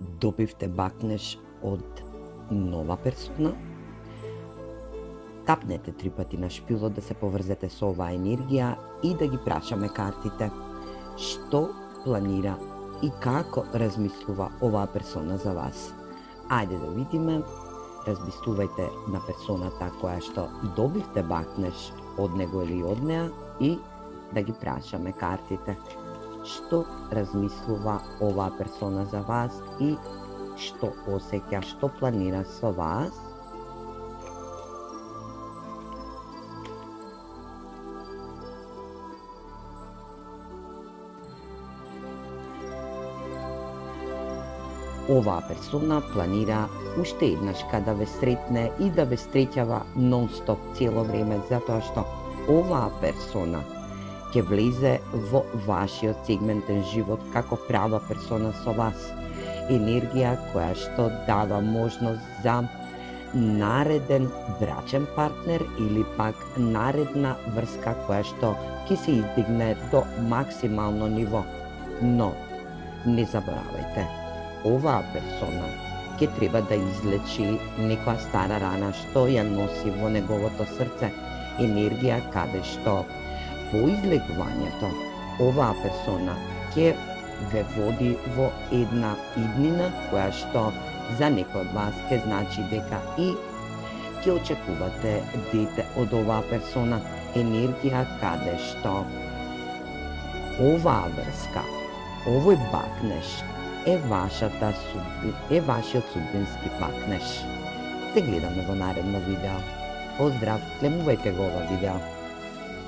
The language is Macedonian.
добивте бакнеш од нова персона, тапнете 3 пати на шпилот да се поврзете со оваа енергија и да ги прашаме картите што планира и како размислува оваа персона за вас. Ајде да видиме, размислувајте на персоната која што добивте бакнеш од него или од неа и да ги прашаме картите што размислува оваа персона за вас и што осеќа, што планира со вас. Оваа персона планира уште еднашка да ве сретне и да ве среќава нон-стоп цело време, затоа што оваа персона ќе влезе во вашиот сегментен живот како права персона со вас. Енергија која што дава можност за нареден брачен партнер или пак наредна врска која што ќе се издигне до максимално ниво. Но не заборавајте, оваа персона ќе треба да излечи некоја стара рана што ја носи во неговото срце. Енергија каде што по излегувањето оваа персона ќе ве води во една иднина која што за некој од вас ќе значи дека и ќе очекувате дете од оваа персона. Енергија каде што оваа врска, овој бакнеш е вашиот судбински бакнеш. Се гледаме во наредно видео. Поздрав, клемувајте го ова видео.